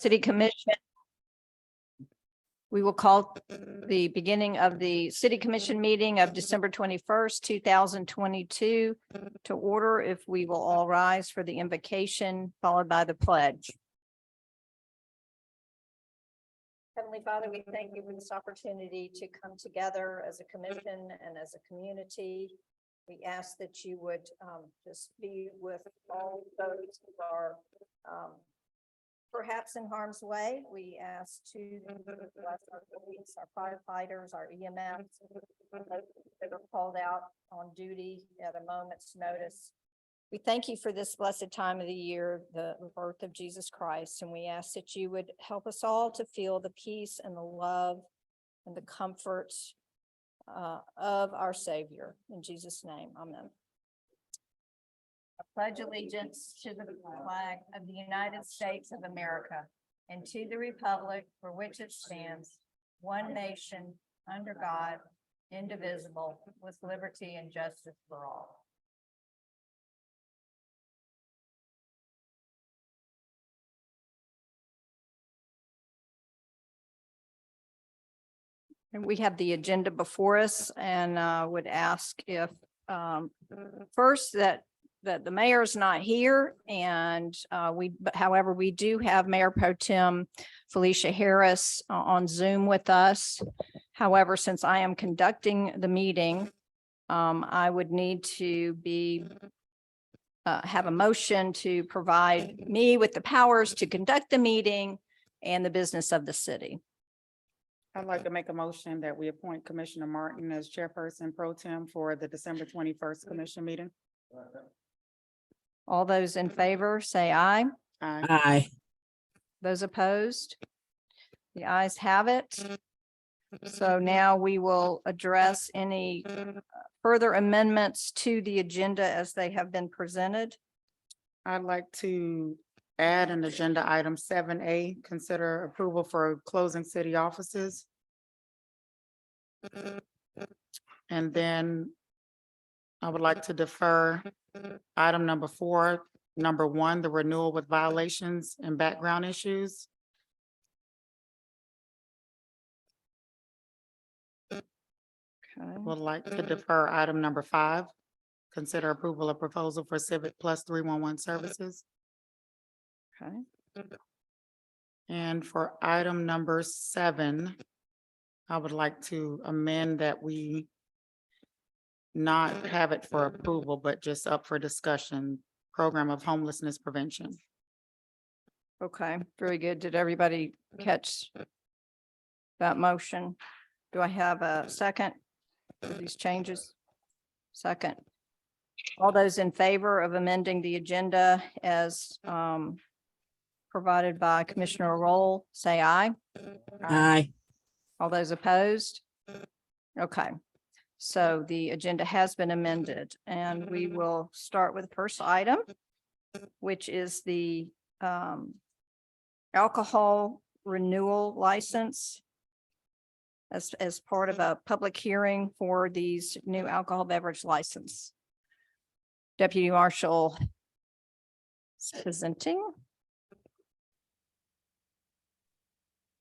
City Commission. We will call the beginning of the City Commission meeting of December 21st, 2022 to order. If we will all rise for the invocation followed by the pledge. Heavenly Father, we thank you for this opportunity to come together as a commission and as a community. We ask that you would just be with all those who are perhaps in harm's way. We ask to bless our police, our firefighters, our EMS, that are called out on duty at a moment's notice. We thank you for this blessed time of the year, the birth of Jesus Christ, and we ask that you would help us all to feel the peace and the love and the comfort of our Savior. In Jesus' name, amen. I pledge allegiance to the flag of the United States of America and to the republic for which it stands, one nation, under God, indivisible, with liberty and justice for all. And we have the agenda before us, and would ask if first that the mayor's not here, and however, we do have Mayor Pro Tem Felicia Harris on Zoom with us. However, since I am conducting the meeting, I would need to have a motion to provide me with the powers to conduct the meeting and the business of the city. I'd like to make a motion that we appoint Commissioner Martin as Chairperson Pro Tem for the December 21st Commission meeting. All those in favor, say aye. Aye. Aye. Those opposed? The ayes have it. So now we will address any further amendments to the agenda as they have been presented. I'd like to add an agenda item 7A, consider approval for closing city offices. And then I would like to defer item number 4, number 1, the renewal with violations and background issues. Okay. Would like to defer item number 5, consider approval of proposal for Civic Plus 311 services. Okay. And for item number 7, I would like to amend that we not have it for approval, but just up for discussion, program of homelessness prevention. Okay, very good. Did everybody catch that motion? Do I have a second for these changes? Second. All those in favor of amending the agenda as provided by Commissioner Roll, say aye. Aye. All those opposed? Okay, so the agenda has been amended, and we will start with the first item, which is the alcohol renewal license as part of a public hearing for these new alcohol beverage license. Deputy Marshal is presenting.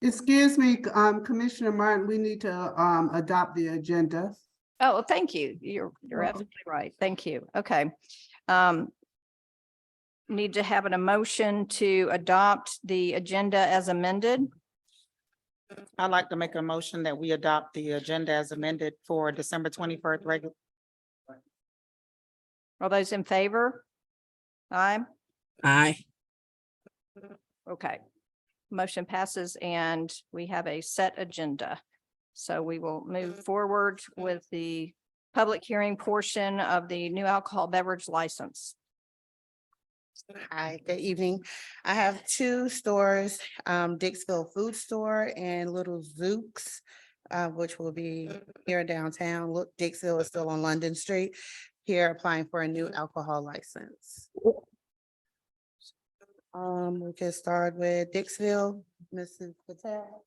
Excuse me, Commissioner Martin, we need to adopt the agenda. Oh, well, thank you. You're absolutely right. Thank you. Okay. Need to have an emotion to adopt the agenda as amended. I'd like to make a motion that we adopt the agenda as amended for December 21st regular. All those in favor? Aye. Aye. Okay. Motion passes and we have a set agenda. So we will move forward with the public hearing portion of the new alcohol beverage license. Hi, good evening. I have 2 stores, Dixville Food Store and Little Zook's, which will be here downtown. Look, Dixville is still on London Street, here applying for a new alcohol license. We can start with Dixville, Mrs. Patel.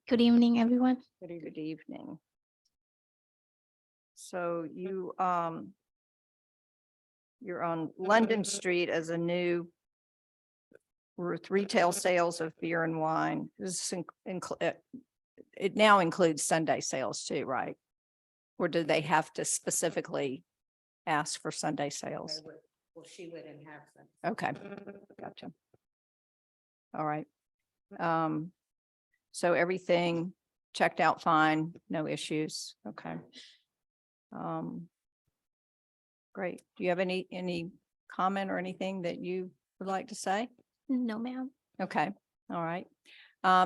Good evening, everyone. Good evening. So you're on London Street as a new with retail sales of beer and wine. This it now includes Sunday sales too, right? Or do they have to specifically ask for Sunday sales? Well, she wouldn't have some. Okay, gotcha. All right. So everything checked out fine, no issues. Okay. Great. Do you have any comment or anything that you would like to say? No, ma'am. Okay, all right.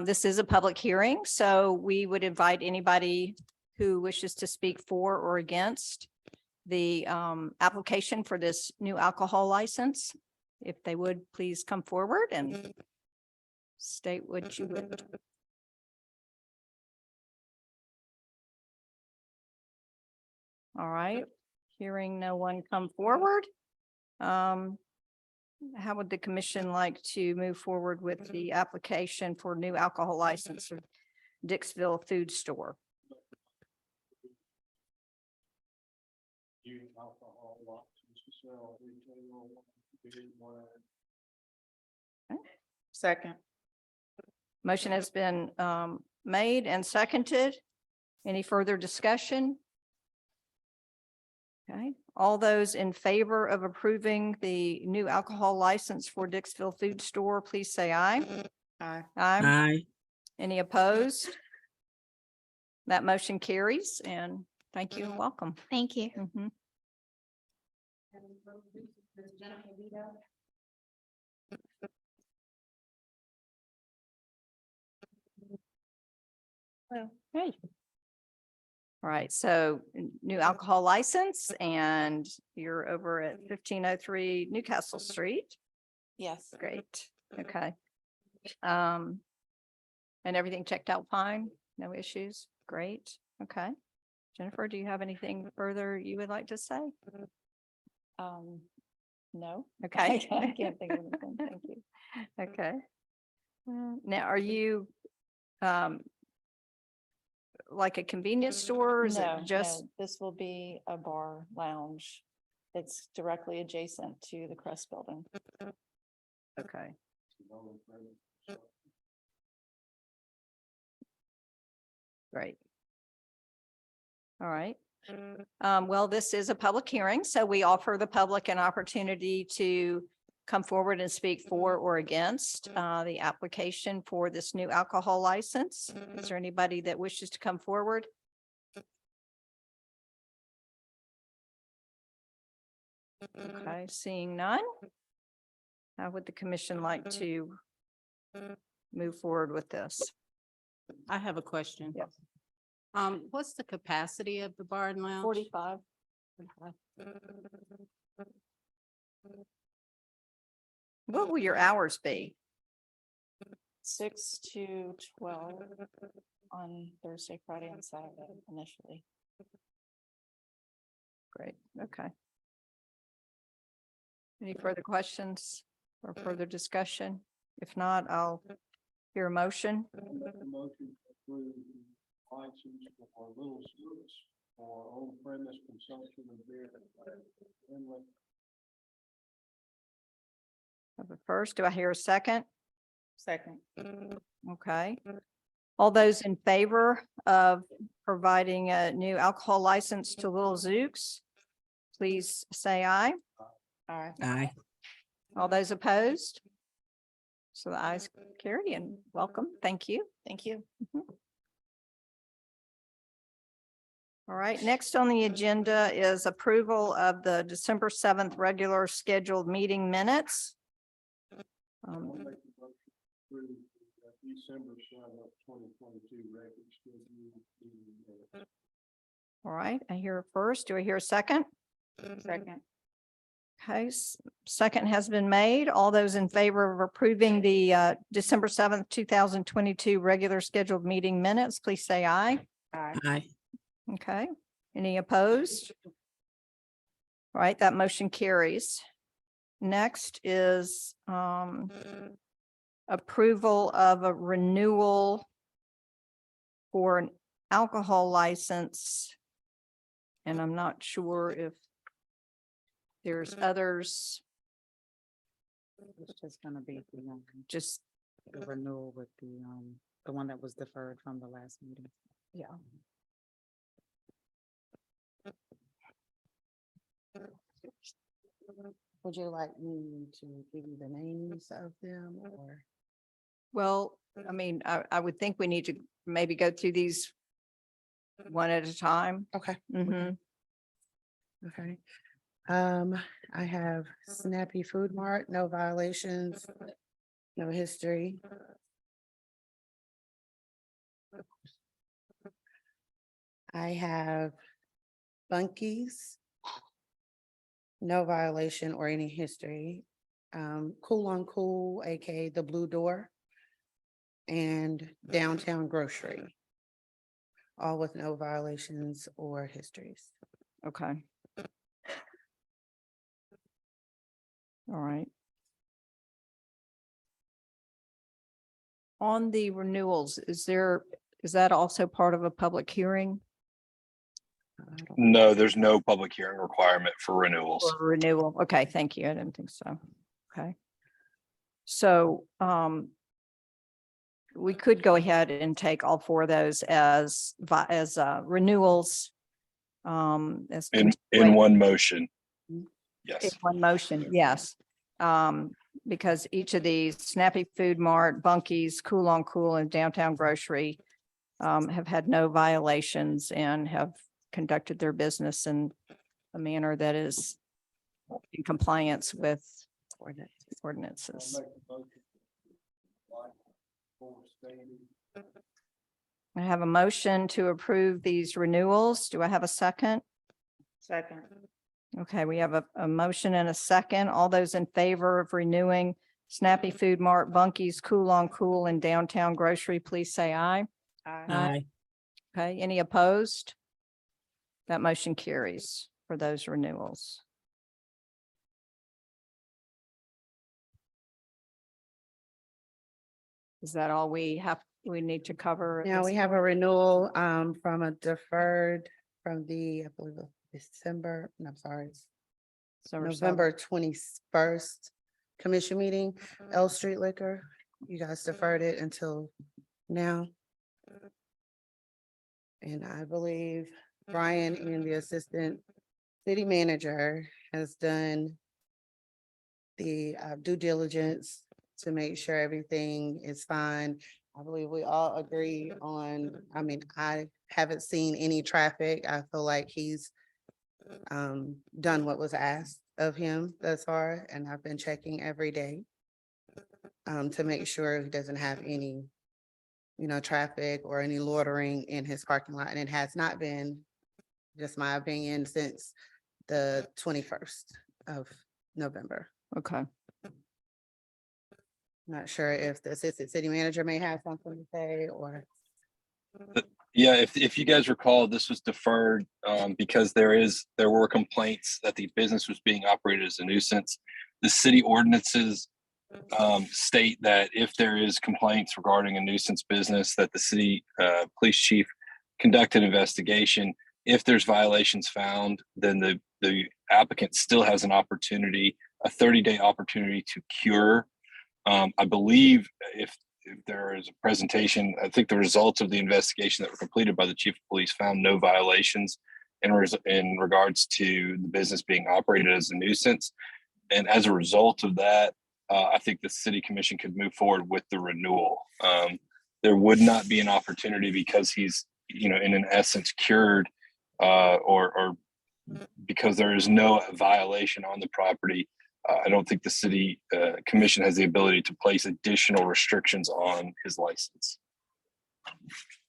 This is a public hearing, so we would invite anybody who wishes to speak for or against the application for this new alcohol license. If they would, please come forward and state what you would. All right, hearing no one come forward. How would the commission like to move forward with the application for new alcohol license for Dixville Food Store? Second. Motion has been made and seconded. Any further discussion? Okay, all those in favor of approving the new alcohol license for Dixville Food Store, please say aye. Aye. Aye. Aye. Any opposed? That motion carries, and thank you and welcome. Thank you. Mhm. Hey. All right, so new alcohol license, and you're over at 1503 Newcastle Street. Yes. Great, okay. And everything checked out fine? No issues? Great, okay. Jennifer, do you have anything further you would like to say? No. Okay. I can't think of anything. Thank you. Okay. Now, are you like a convenience store? Or is it just? This will be a bar lounge. It's directly adjacent to the Crest Building. Okay. Great. All right. Well, this is a public hearing, so we offer the public an opportunity to come forward and speak for or against the application for this new alcohol license. Is there anybody that wishes to come forward? Okay, seeing none. How would the commission like to move forward with this? I have a question. Yep. What's the capacity of the bar and lounge? 45. What will your hours be? 6 to 12 on Thursday, Friday, and Saturday initially. Great, okay. Any further questions or further discussion? If not, I'll hear a motion. Motion to approve the license for Little Service for on-premise consumption of beer and liquor. Have a first, do I hear a second? Second. Okay. All those in favor of providing a new alcohol license to Little Zooks, please say aye. Aye. Aye. All those opposed? So the ayes carry and welcome. Thank you. Thank you. All right, next on the agenda is approval of the December 7th regular scheduled meeting minutes. I'll make the motion to approve the December 7th, 2022 record schedule meeting minutes. All right, I hear a first. Do I hear a second? Second. Okay, second has been made. All those in favor of approving the December 7th, 2022 regular scheduled meeting minutes, please say aye. Aye. Aye. Okay, any opposed? All right, that motion carries. Next is approval of a renewal for an alcohol license And I'm not sure if there's others, It's just gonna be just, the renewal with the one that was deferred from the last meeting. yeah. Would you like me to give you the names of them or? Well, I mean, I would think we need to maybe go through these one at a time. Okay. Mm-hmm. Okay. I have Snappy Food Mart, no violations, no history. I have Bunkies. No violation or any history. Cool on Cool, aka the Blue Door. And Downtown Grocery. All with no violations or histories. Okay. All right. On the renewals, is that also part of a public hearing I don't- No, there's no public hearing requirement for renewals. or renewal? Okay, thank you. I didn't think so. Okay. So, we could go ahead and take all four of those as renewals. As In one motion. Mhm. in Yes. one motion, yes. Because each of these, Snappy Food Mart, Bunkies, Cool on Cool, and Downtown Grocery have had no violations and have conducted their business in a manner that is in compliance with ordinances. I'll make a motion. Like, for stating. I have a motion to approve these renewals. Do I have a second? Second. Okay, we have a motion and a second. All those in favor of renewing Snappy Food Mart, Bunkies, Cool on Cool, and Downtown Grocery, please say aye. Aye. Okay, any opposed? That motion carries for those renewals. Is that all we need to cover? at Now this we have a point? renewal from a deferred from the, I believe, December, no, I'm sorry, it's December 7th. November 21st commission meeting, L Street Liquor. You guys deferred it until now. And I believe Brian and the assistant city manager has done the due diligence to make sure everything is fine. I believe we all agree on, I mean, I haven't seen any traffic. I feel like he's done what was asked of him thus far, and I've been checking every day to make sure he doesn't have any, traffic or any loitering in his parking lot. And it has not been, just my opinion, since the 21st of November. Okay, Not sure if the assistant city manager may have something to say or. Yeah, if you guys recall, this was deferred because there were complaints that the business was being operated as a nuisance. The city ordinances state that if there is complaints regarding a nuisance business, that the city police chief conduct an investigation. If there's violations found, then the applicant still has an opportunity, a 30-day opportunity to cure. I believe if there is a presentation, I think the results of the investigation that were completed by the chief of police found no violations in regards to the business being operated as a nuisance. And as a result of that, I think the city commission could move forward with the renewal. There would not be an opportunity because he's, in an essence cured or because there is no violation on the property. I don't think the city commission has the ability to place additional restrictions on his license.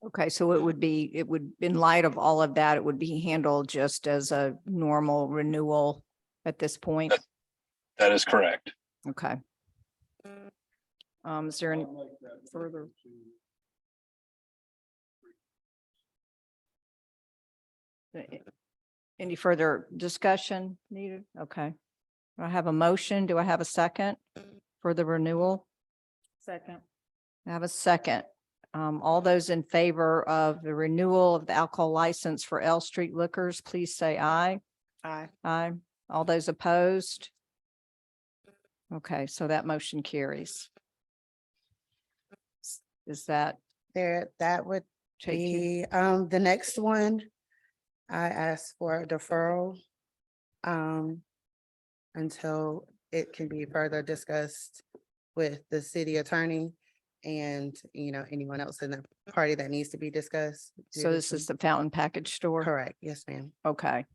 okay, so it would, in light of all of that, it would be handled just as a normal renewal at this point? That is correct. Okay. Is there any I'll make that further? Any further discussion needed? Okay. I have a motion. Do I have a second for the renewal? Second. I have a second. All those in favor of the renewal of the alcohol license for L Street Liquors, please say aye. Aye. Aye. All those opposed? Okay, so that motion carries. Is that There, that would take care? be, the next one. I asked for a deferral. Until it can be further discussed with the city attorney and, anyone else in the party that needs to be discussed. So this is the fountain package store? Correct, yes, ma'am. Okay,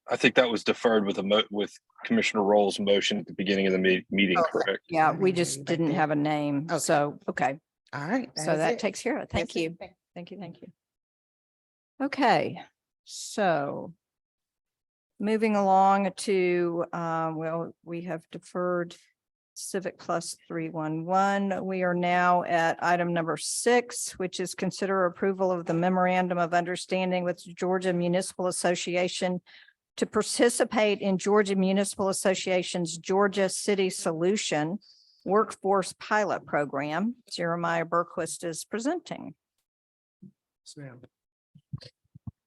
I think that was deferred with with Commissioner Roll's motion at the beginning of the meeting, Okay. correct? yeah, I we didn't just hear you back didn't there. have a name, Okay. so, okay. All right. So is that it. takes care of it. Thank That's it. you. Thank you, thank you. Okay, so moving along to, well, we have deferred Civic Plus 311. We are now at item number 6, which is consider approval of the memorandum of understanding with Georgia Municipal Association to participate in Georgia Municipal Association's Georgia City Solution Workforce Pilot Program. Jeremiah Berquist is presenting. Yes, ma'am.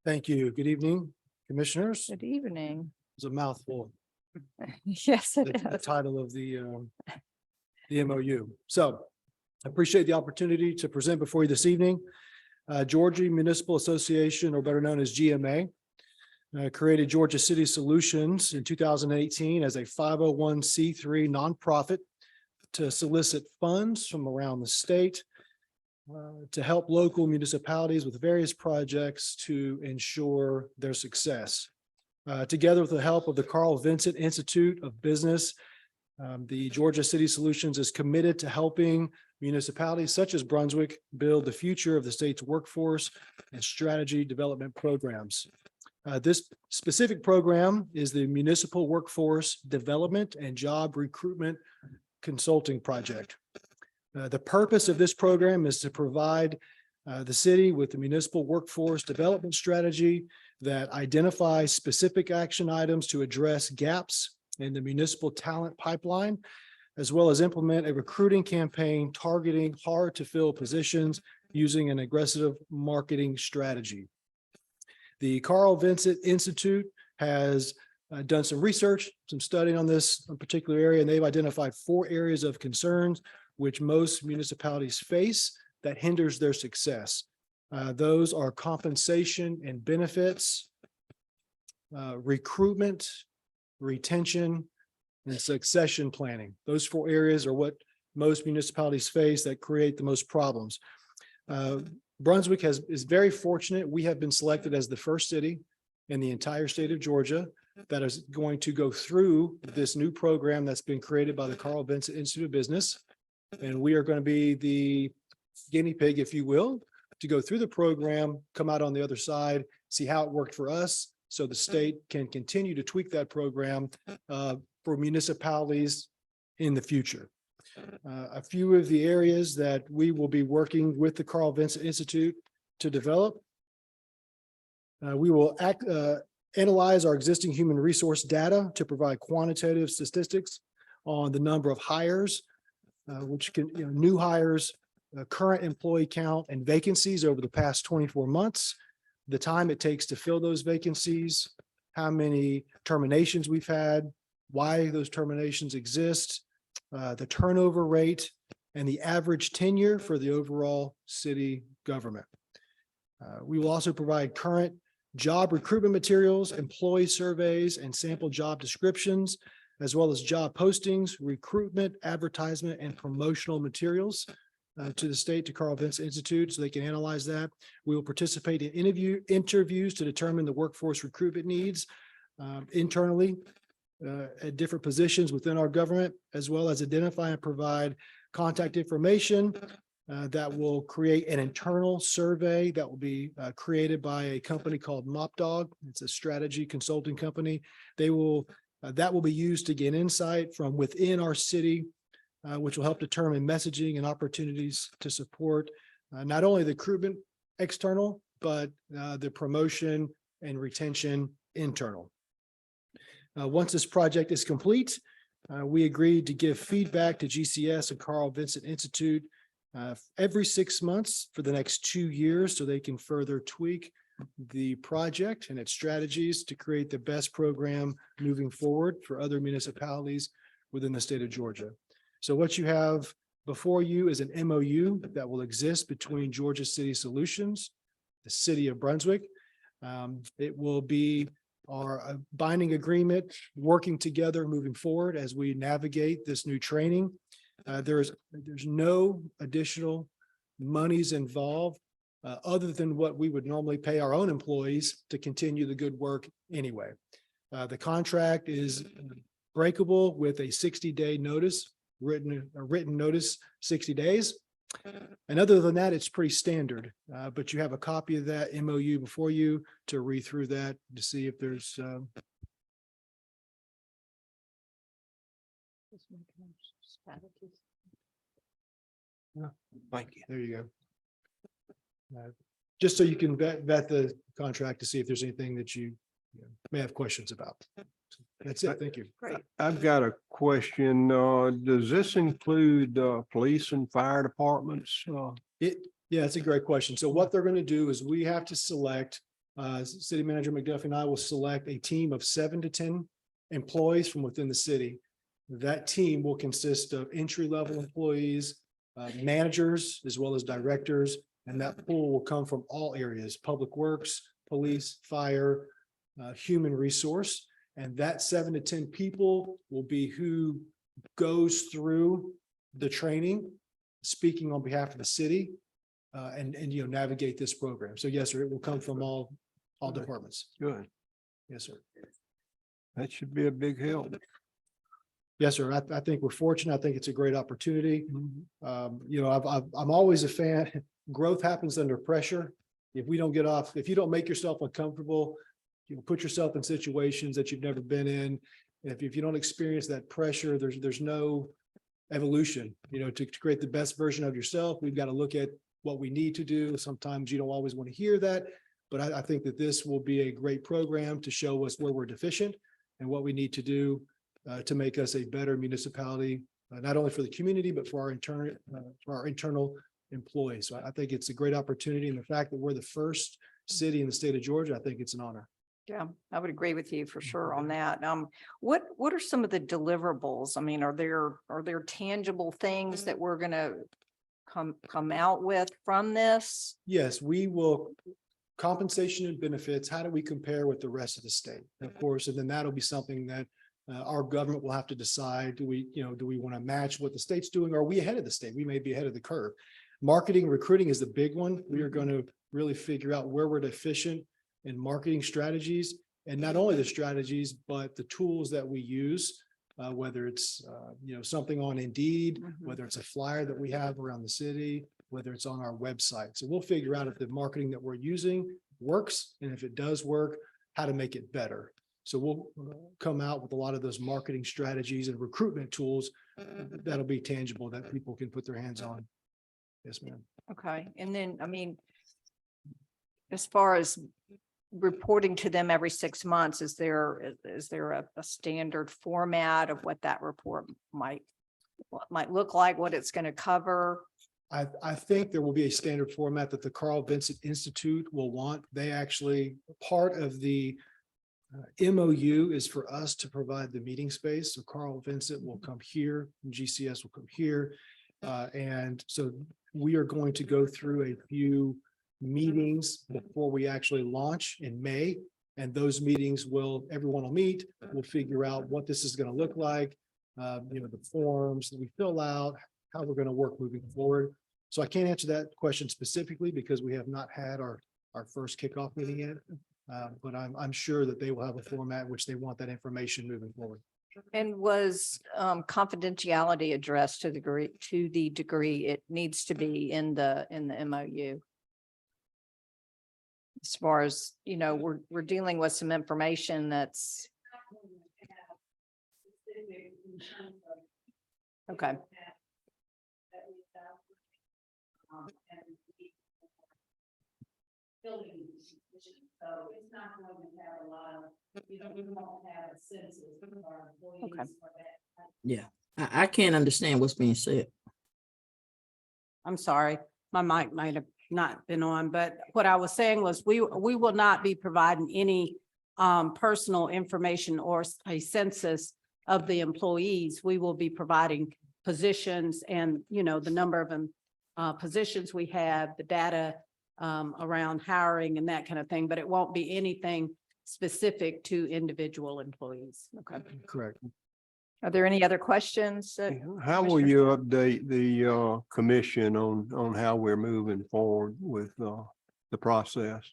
Thank you. Good evening, commissioners. Good evening. It's a mouthful, Yes, the it the is. title of the MOU. So I appreciate the opportunity to present before you this evening. Georgia Municipal Association, or better known as GMA, created Georgia City Solutions in 2018 as a 501c3 nonprofit to solicit funds from around the state to help local municipalities with various projects to ensure their success. Together with the help of the Carl Vincent Institute of Business, the Georgia City Solutions is committed to helping municipalities such as Brunswick build the future of the state's workforce and strategy development programs. This specific program is the Municipal Workforce Development and Job Recruitment Consulting Project. The purpose of this program is to provide the city with the municipal workforce development strategy that identifies specific action items to address gaps in the municipal talent pipeline, as well as implement a recruiting campaign targeting hard-to-fill positions using an aggressive marketing strategy. The Carl Vincent Institute has done some research, some studying on this particular area, and they've identified 4 areas of concerns which most municipalities face that hinders their success. Those are compensation and benefits, recruitment, retention, and succession planning. Those 4 areas are what most municipalities face that create the most problems. Brunswick is very fortunate. We have been selected as the first city in the entire state of Georgia that is going to go through this new program that's been created by the Carl Vincent Institute of Business. And we are going to be the guinea pig, if you will, to go through the program, come out on the other side, see how it worked for us, so the state can continue to tweak that program for municipalities in the future. A few of the areas that we will be working with the Carl Vincent Institute to develop. We will analyze our existing human resource data to provide quantitative statistics on the number of hires, which can, new hires, current employee count and vacancies over the past 24 months, the time it takes to fill those vacancies, how many terminations we've had, why those terminations exist, the turnover rate, and the average tenure for the overall city government. We will also provide current job recruitment materials, employee surveys, and sample job descriptions, as well as job postings, recruitment, advertisement, and promotional materials to the state, to Carl Vincent Institute, so they can analyze that. We will participate in interviews to determine the workforce recruitment needs internally at different positions within our government, as well as identify and provide contact information that will create an internal survey that will be created by a company called Mopdog. It's a strategy consulting company. They will that will be used to gain insight from within our city, which will help determine messaging and opportunities to support not only the recruitment external, but the promotion and retention internal. Once this project is complete, we agreed to give feedback to GCS and Carl Vincent Institute every 6 months for the next 2 years, so they can further tweak the project and its strategies to create the best program moving forward for other municipalities within the state of Georgia. So what you have before you is an MOU that will exist between Georgia City Solutions, the city of Brunswick. It will be our binding agreement, working together moving forward as we navigate this new training. There's no additional monies involved other than what we would normally pay our own employees to continue the good work anyway. The contract is breakable with a 60-day notice, a written notice, 60 days. And other than that, it's pretty standard, but you have a copy of that MOU before you to read through that to see if there's Thank you. there you go. Just so you can vet the contract to see if there's anything that you may have questions about. That's it. Thank you. Great. I've got a question. Does this include police and fire departments? Yeah, it's a great question. So what they're going to do is we have to select, City Manager McDuffie and I will select a team of 7 to 10 employees from within the city. That team will consist of entry-level employees, managers, as well as directors, and that pool will come from all areas: public works, police, fire, human resource. And that 7 to 10 people will be who goes through the training, speaking on behalf of the city, and navigate this program. So yes, sir, it will come from all departments. Good. Yes, sir. That should be a big help. Yes, sir. I think we're fortunate. I think it's a great opportunity. I'm always a fan. Growth happens under pressure. If you don't make yourself uncomfortable, put yourself in situations that you've never been in. If you don't experience that pressure, there's no evolution. To create the best version of yourself, we've got to look at what we need to do. Sometimes you don't always want to hear that, but I think that this will be a great program to show us where we're deficient and what we need to do to make us a better municipality, not only for the community, but for our internal employees. So I think it's a great opportunity. And the fact that we're the first city in the state of Georgia, I think it's an honor. Yeah, I would agree with you for sure on that. What are some of the deliverables? I mean, are there tangible things that we're gonna come out with from this? Yes, we will. Compensation and benefits, how do we compare with the rest of the state? Of course, and then that'll be something that our government will have to decide. Do we want to match what the state's doing? Or are we ahead of the state? We may be ahead of the curve. Marketing, recruiting is the big one. We are going to really figure out where we're deficient in marketing strategies, and not only the strategies, but the tools that we use, whether it's, something on Indeed, whether it's a flyer that we have around the city, whether it's on our website. So we'll figure out if the marketing that we're using works, and if it does work, how to make it better. So we'll come out with a lot of those marketing strategies and recruitment tools that'll be tangible that people can put their hands on. Yes, ma'am. Okay, and then, as far as reporting to them every 6 months, is there a standard format of what that report might look like, what it's going to cover? I think there will be a standard format that the Carl Vincent Institute will want. They actually, part of the MOU is for us to provide the meeting space. So Carl Vincent will come here, and GCS will come here. And so we are going to go through a few meetings before we actually launch in May. And those meetings everyone will meet. We'll figure out what this is going to look like, the forms that we fill out, how we're going to work moving forward. So I can't answer that question specifically because we have not had our first kickoff meeting yet. But I'm sure that they will have a format which they want that information moving forward. And was confidentiality addressed to the degree it needs to be in the MOU? As far as, we're dealing with some information that's. Okay. So it's not going to have a lot of, we won't have a census of our employees. Okay. Yeah, I can't understand what's being said. I'm sorry, my mic might have not been on, but what I was saying was we will not be providing any personal information or a census of the employees. We will be providing positions and, you know, the number of positions we have, the data around hiring and that kind of thing, but it won't be anything specific to individual employees. Okay. Correct. Are there any other questions? How will Commissioner? you update the commission on how we're moving forward with the process?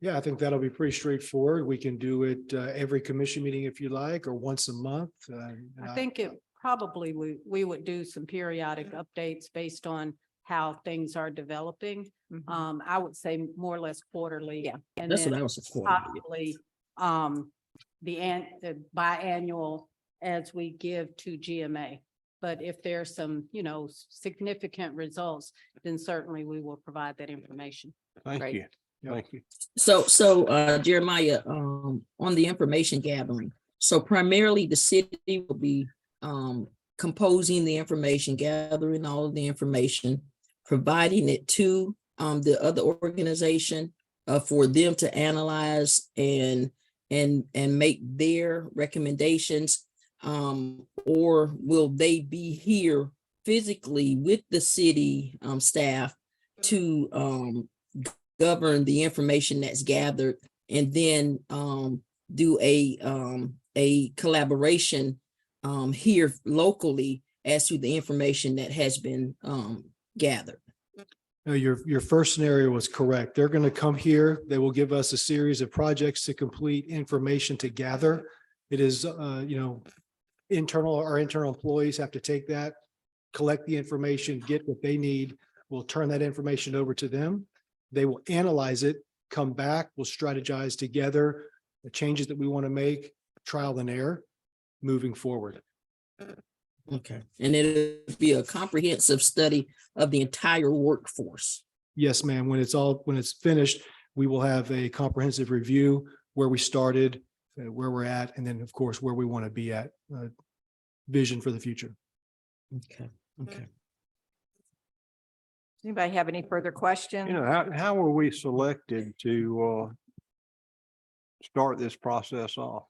Yeah, I think that'll be pretty straightforward. We can do it every commission meeting if you like, or once a month. And I think it probably we would do some periodic updates based on how things are developing. I would say more or less quarterly. Yeah. And That's then what I was supporting. possibly the biannual as we give to GMA. But if there's some, you know, significant results, then certainly we will provide that information. Thank Great. you. Thank you. So Jeremiah, on the information gathering, so primarily the city will be composing the information, gathering all of the information, providing it to the other organization for them to analyze and make their recommendations, or will they be here physically with the city staff to govern the information that's gathered, and then do a collaboration here locally as to the information that has been gathered? No, your first scenario was correct. They're going to come here. They will give us a series of projects to complete, information to gather. It is, you know, our internal employees have to take that, collect the information, get what they need. We'll turn that information over to them. They will analyze it, come back, we'll strategize together the changes that we want to make, trial and error, moving forward. Okay, and it'll be a comprehensive study of the entire workforce. Yes, ma'am. When it's finished, we will have a comprehensive review where we started, where we're at, and then of course, where we want to be at, vision for the future. Okay, okay. Anybody have any further questions? You know, how were we selected to start this process off?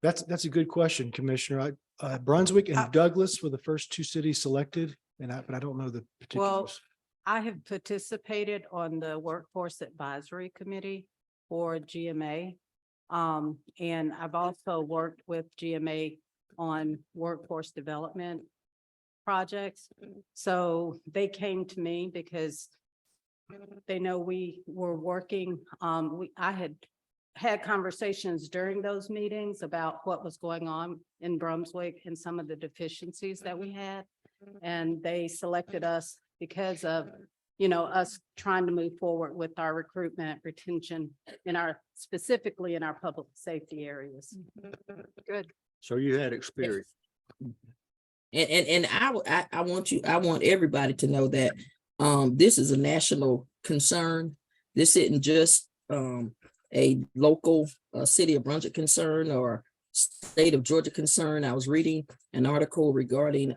That's a good question, Commissioner. Brunswick and Douglas were the first two cities selected, but I don't know the particulars. I have participated on the Workforce Advisory Committee for GMA. And I've also worked with GMA on workforce development projects. So they came to me because they know we were working. I had conversations during those meetings about what was going on in Brunswick and some of the deficiencies that we had. And they selected us because of, you know, us trying to move forward with our recruitment, retention specifically in our public safety areas. Good. So you had experience. And I want everybody to know that this is a national concern. This isn't just a local city of Brunswick concern or state of Georgia concern. I was reading an article regarding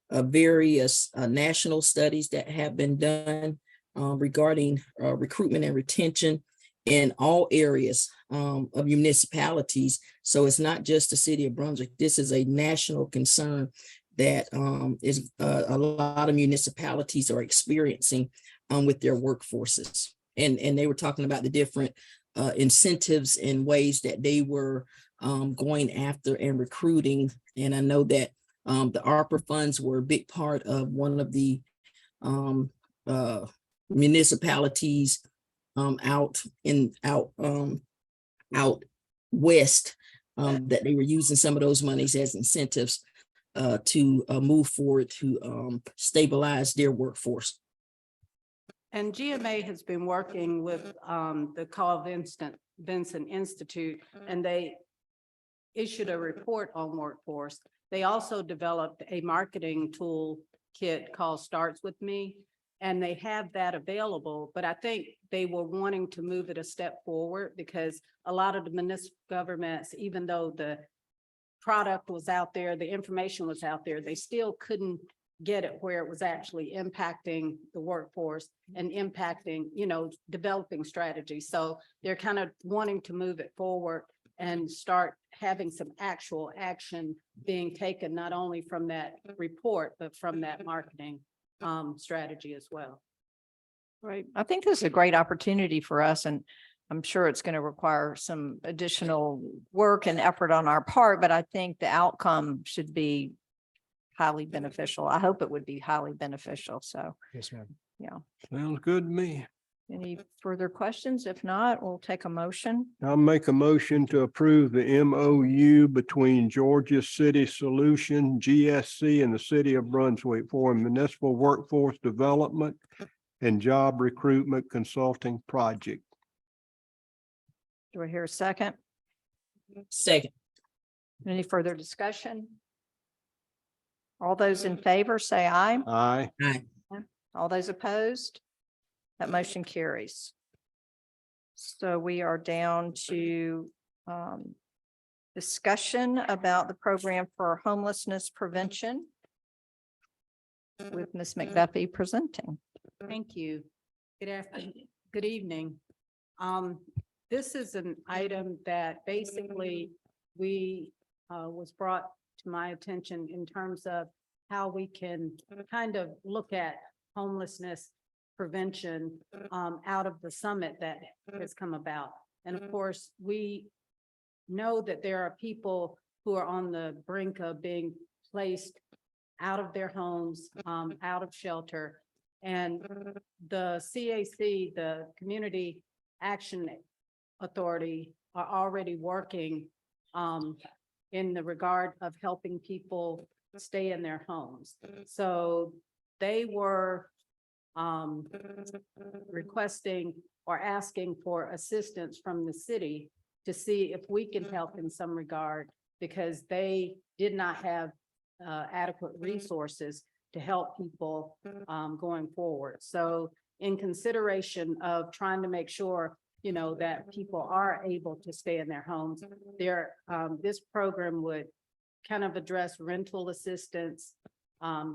various national studies that have been done regarding recruitment and retention in all areas of municipalities. So it's not just the city of Brunswick. This is a national concern that is a lot of municipalities are experiencing with their workforces. And they were talking about the different incentives and ways that they were going after and recruiting. And I know that the ARPA funds were a big part of one of the municipalities out west that they were using some of those monies as incentives to move forward to stabilize their workforce. And GMA has been working with the Carl Vincent Institute, and they issued a report on workforce. They also developed a marketing tool kit called Starts With Me, and they have that available, but I think they were wanting to move it a step forward because a lot of the municipal governments, even though the product was out there, the information was out there, they still couldn't get it where it was actually impacting the workforce and impacting, developing strategies. So they're kind of wanting to move it forward and start having some actual action being taken, not only from that report, but from that marketing strategy as well. Right. I think this is a great opportunity for us, and I'm sure it's going to require some additional work and effort on our part, but I think the outcome should be highly beneficial. I hope it would be highly beneficial. So, Yes, ma'am. yeah. Sounds good to me. Any further questions? If not, we'll take a motion. I'll make a motion to approve the MOU between Georgia City Solution, GSC, and the City of Brunswick for municipal workforce development and job recruitment consulting project. Do I hear a second? Second. Any further discussion? All those in favor say aye. Aye. Aye. All those opposed? That motion carries. So we are down to discussion about the program for homelessness prevention with Ms. McDuffie presenting. Thank you. Good afternoon, good evening. This is an item that basically was brought to my attention in terms of how we can kind of look at homelessness prevention out of the summit that has come about. And of course, we know that there are people who are on the brink of being placed out of their homes, out of shelter. And the CAC, the Community Action Authority, are already working in the regard of helping people stay in their homes. So they were requesting or asking for assistance from the city to see if we can help in some regard, because they did not have adequate resources to help people going forward. So in consideration of trying to make sure, that people are able to stay in their homes, this program would kind of address rental assistance,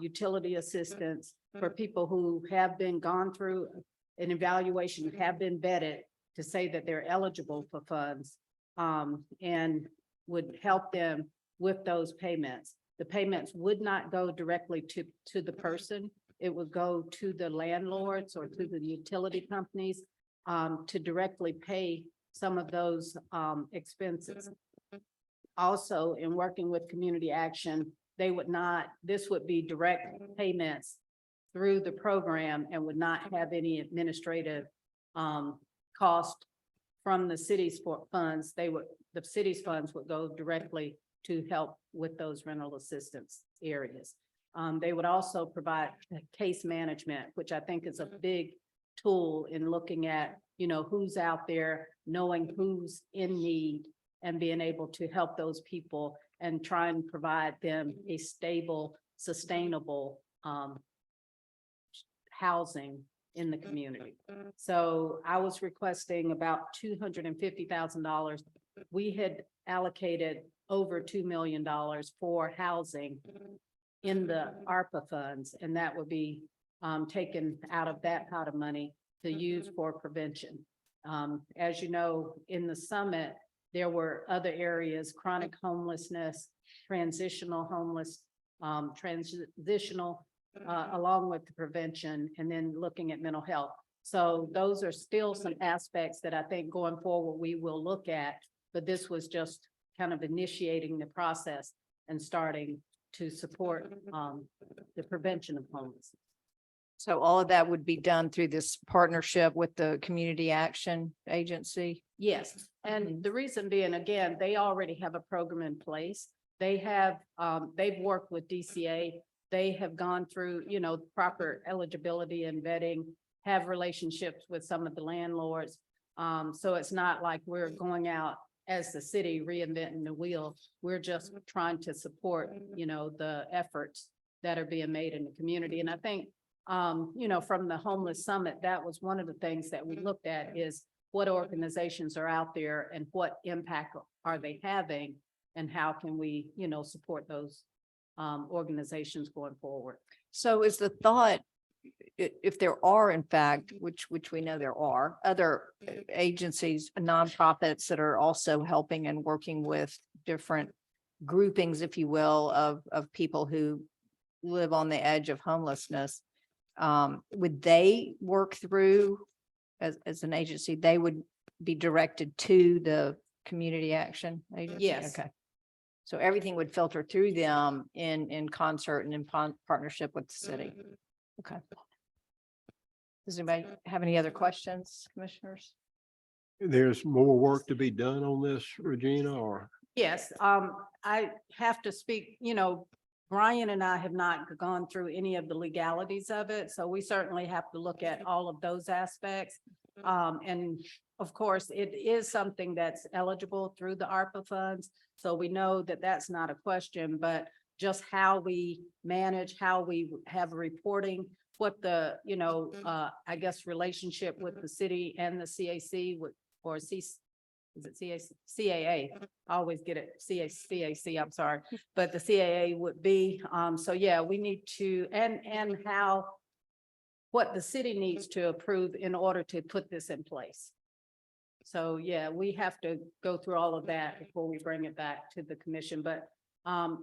utility assistance for people who have been gone through an evaluation, have been vetted to say that they're eligible for funds, and would help them with those payments. The payments would not go directly to the person. It would go to the landlords or to the utility companies to directly pay some of those expenses. Also, in working with Community Action, this would be direct payments through the program and would not have any administrative cost from the city's funds. The city's funds would go directly to help with those rental assistance areas. They would also provide case management, which I think is a big tool in looking at, who's out there, knowing who's in need, and being able to help those people and try and provide them a stable, sustainable housing in the community. So I was requesting about $250,000. We had allocated over $2 million for housing in the ARPA funds, and that would be taken out of that pot of money to use for prevention. As you know, in the summit, there were other areas: chronic homelessness, transitional along with the prevention, and then looking at mental health. So those are still some aspects that I think going forward we will look at, but this was just kind of initiating the process and starting to support the prevention of homelessness. So all of that would be done through this partnership with the Community Action Agency? Yes, and the reason being, again, they already have a program in place. They have, they've worked with DCA. They have gone through, proper eligibility and vetting, have relationships with some of the landlords. So it's not like we're going out as the city reinventing the wheel. We're just trying to support, the efforts that are being made in the community. And I think, from the Homeless Summit, that was one of the things that we looked at, is what organizations are out there and what impact are they having, and how can we, support those organizations going forward. So is the thought, if there are in fact, which we know there are, other agencies, nonprofits that are also helping and working with different groupings, if you will, of people who live on the edge of homelessness, would they work through as an agency, they would be directed to the community action agency? Yes. Okay. So everything would filter through them in concert and in partnership with the city. Okay. Does anybody have any other questions, commissioners? There's more work to be done on this, Regina, or? Yes, I have to speak, Brian and I have not gone through any of the legalities of it, so we certainly have to look at all of those aspects. And of course, it is something that's eligible through the ARPA funds, so we know that that's not a question, but just how we manage, how we have reporting, what the, I guess, relationship with the city and the CAC would, or is it CAA? I always get it, CAC, I'm sorry, but the CAA would be, so yeah, we need to, and how, what the city needs to approve in order to put this in place. So yeah, we have to go through all of that before we bring it back to the commission, but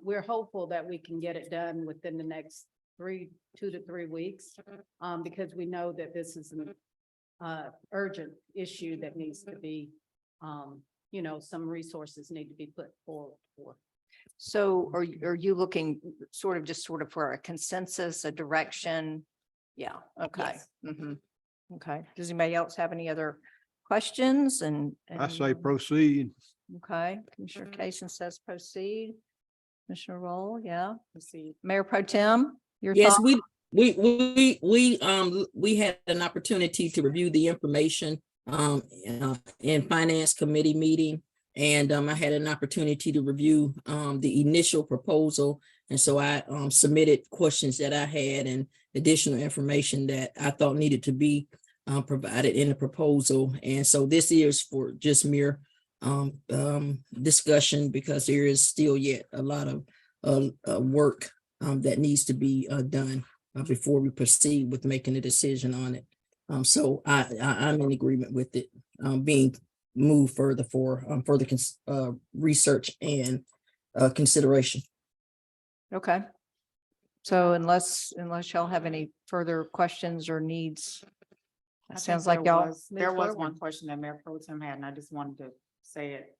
we're hopeful that we can get it done within the next 2 to 3 weeks, because we know that this is an urgent issue that needs to be, some resources need to be put forward for. So are you looking sort of for a consensus, a direction? Yeah, okay. Yes. Mhm. Okay. Does anybody else have any other questions? I say proceed. Okay, Commissioner Kason says proceed. Commissioner Roll, yeah. Proceed. Mayor Pro Tem, your Yes, thoughts? we had an opportunity to review the information in finance committee meeting. And I had an opportunity to review the initial proposal. And so I submitted questions that I had and additional information that I thought needed to be provided in the proposal. And so this is for just mere discussion, because there is still yet a lot of work that needs to be done before we proceed with making a decision on it. So I'm in agreement with it being moved further for further research and consideration. Okay. So unless y'all have any further questions or needs, I it think sounds like there y'all. was- There was forward. one question that Mayor Pro Tem had, and I just wanted to say it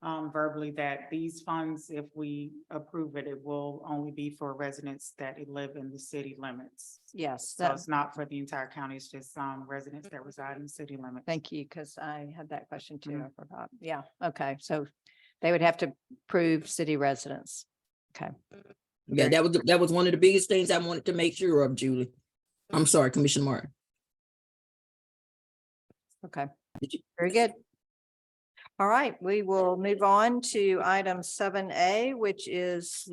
verbally, that these funds, if we approve it, it will only be for residents that live in the city limits. Yes, So that, it's not for the entire county, it's just residents that reside in the city limits. thank you, because I had that question too. Mhm. I forgot. Yeah, okay. So they would have to prove city residents. Okay. Yeah, that was one of the biggest things I wanted to make sure of, Julie. I'm sorry, Commissioner Martin. Okay, Did you- very good. All right, we will move on to item 7A, which is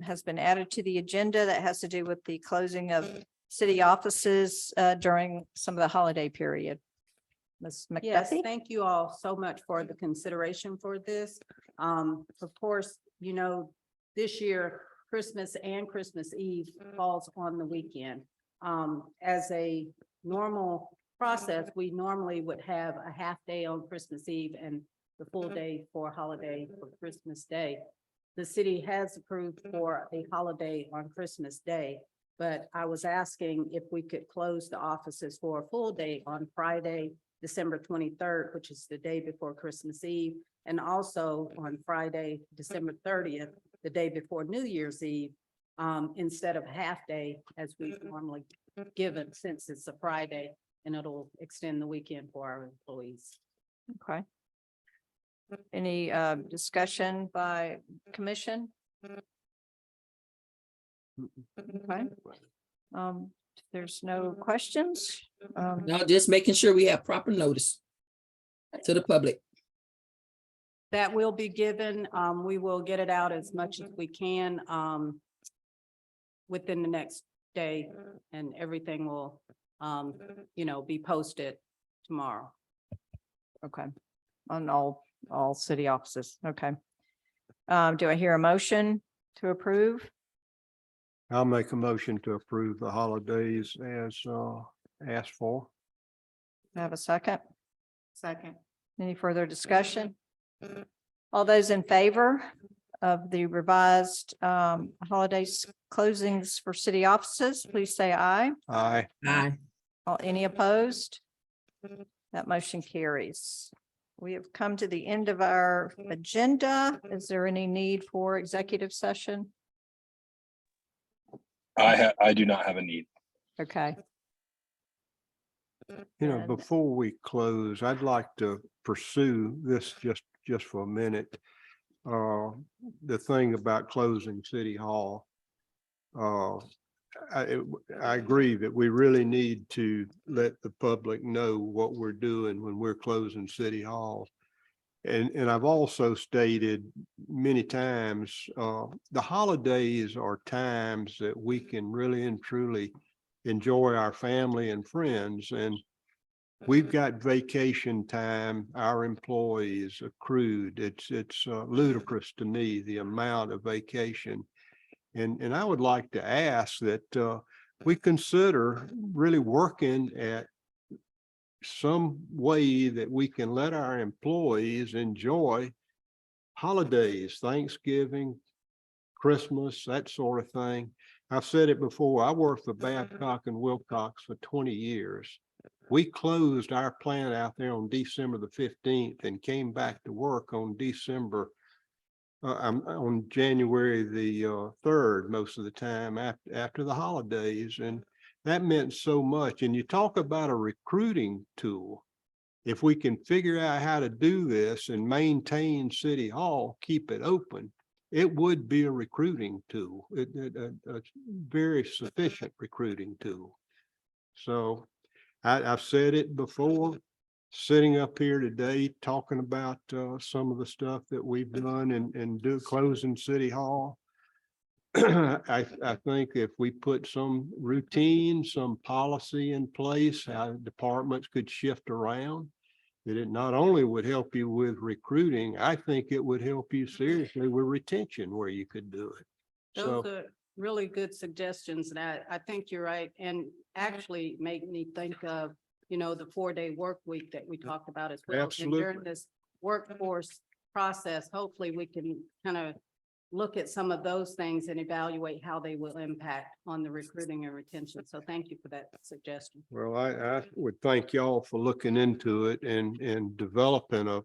has been added to the agenda that has to do with the closing of city offices during some of the holiday period. Ms. Yes, McDuffie? thank you all so much for the consideration for this. Of course, this year, Christmas and Christmas Eve falls on the weekend. As a normal process, we normally would have a half day on Christmas Eve and the full day for holiday for Christmas Day. The city has approved for a holiday on Christmas Day, but I was asking if we could close the offices for a full day on Friday, December 23rd, which is the day before Christmas Eve, and also on Friday, December 30th, the day before New Year's Eve, instead of a half day as we normally given, since it's a Friday, and it'll extend the weekend for our employees. Okay. Any discussion by commission? Okay. If there's no questions. No, just making sure we have proper notice to the public. That will be given. We will get it out as much as we can within the next day, and everything will be posted tomorrow. Okay, on all city offices. Okay. Do I hear a motion to approve? I'll make a motion to approve the holidays as asked for. Have a second? Second. Any further discussion? All those in favor of the revised holidays closings for city offices, please say aye. Aye. Aye. Any opposed? That motion carries. We have come to the end of our agenda. Is there any need for executive session? I do not have a need. Okay, You know, And- before we close, I'd like to pursue this just for a minute. The thing about closing City Hall. I agree that we really need to let the public know what we're doing when we're closing City Hall. And I've also stated many times, the holidays are times that we can really and truly enjoy our family and friends. And we've got vacation time, our employees accrued. It's ludicrous to me, the amount of vacation. And I would like to ask that we consider really working at some way that we can let our employees enjoy holidays, Thanksgiving, Christmas, that sort of thing. I've said it before, I worked for Babcock and Wilcox for 20 years. We closed our plant out there on December the 15th and came back to work on on January the 3rd, most of the time after the holidays. And that meant so much. And you talk about a recruiting tool. If we can figure out how to do this and maintain City Hall, keep it open, it would be a recruiting tool, a very sufficient recruiting tool. So I've said it before, sitting up here today, talking about some of the stuff that we've done and closing City Hall. I think if we put some routine, some policy in place, how departments could shift around, that it not only would help you with recruiting, I think it would help you seriously with retention where you could do it. Those So, are really good suggestions, and I think you're right, and actually make me think of, the 4-day work week that we talked about as well. And Absolutely. during this workforce process, hopefully we can kind of look at some of those things and evaluate how they will impact on the recruiting and retention. So thank you for that suggestion. well, I would thank y'all for looking into it and developing a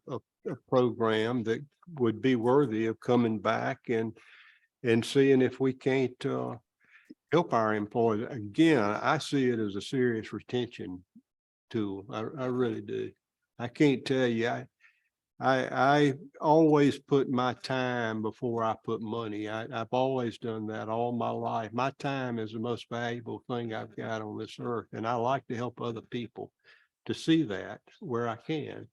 program that would be worthy of coming back and seeing if we can't help our employees. Again, I see it as a serious retention tool. I really do. I can't tell you, I always put my time before I put money. I've always done that all my life. My time is the most valuable thing I've got on this earth, and I like to help other people to see that where I can.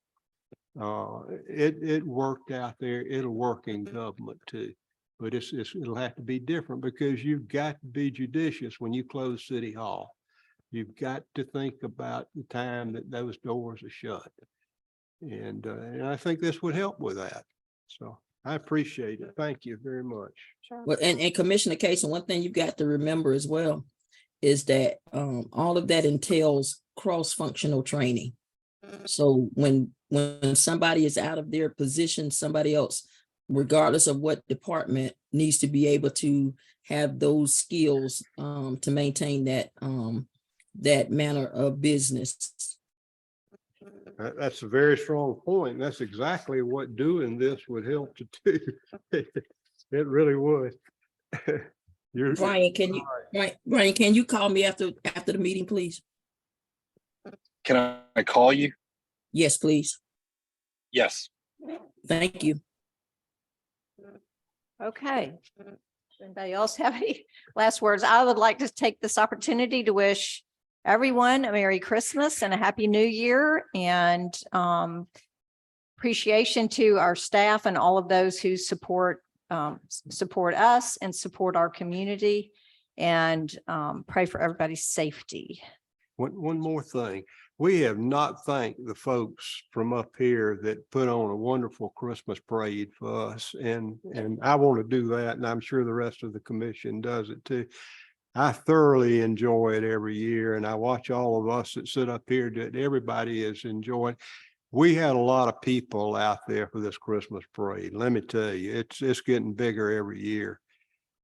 It worked out there. It'll work in government too, but it'll have to be different because you've got to be judicious when you close City Hall. You've got to think about the time that those doors are shut. And I think this would help with that. So I appreciate it. Thank you very much. Well, and Commissioner Case, one thing you got to remember as well is that all of that entails cross-functional training. So when somebody is out of their position, somebody else, regardless of what department, needs to be able to have those skills to maintain that manner of business. That's a very strong point. That's exactly what doing this would help to do. It really would. Brian, can you call me after the meeting, please? Can I call you? Yes, please. Yes. Thank you. okay. Anybody else have any last words? I would like to take this opportunity to wish everyone a Merry Christmas and a Happy New Year, and appreciation to our staff and all of those who support us and support our community, and pray for everybody's safety. One more thing. We have not thanked the folks from up here that put on a wonderful Christmas parade for us. And I want to do that, and I'm sure the rest of the commission does it too. I thoroughly enjoy it every year, and I watch all of us that sit up here, that everybody is enjoying. We had a lot of people out there for this Christmas parade. Let me tell you, it's getting bigger every year.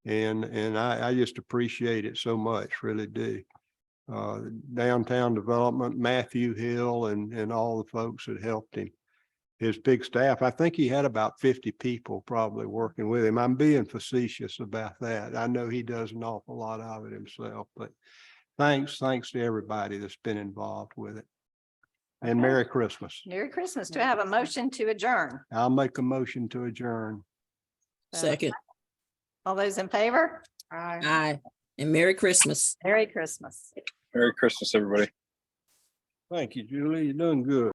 And I just appreciate it so much, really do. Downtown development, Matthew Hill and all the folks that helped him. His big staff, I think he had about 50 people probably working with him. I'm being facetious about that. I know he does an awful lot of it himself, but thanks to everybody that's been involved with it. And Okay. Merry Christmas. Merry Christmas. Do I have a motion to adjourn? I'll make a motion to adjourn. Second, All those in favor? aye, and Merry Christmas. Merry Christmas. Merry Christmas, everybody. Thank you, Julie. You're doing good.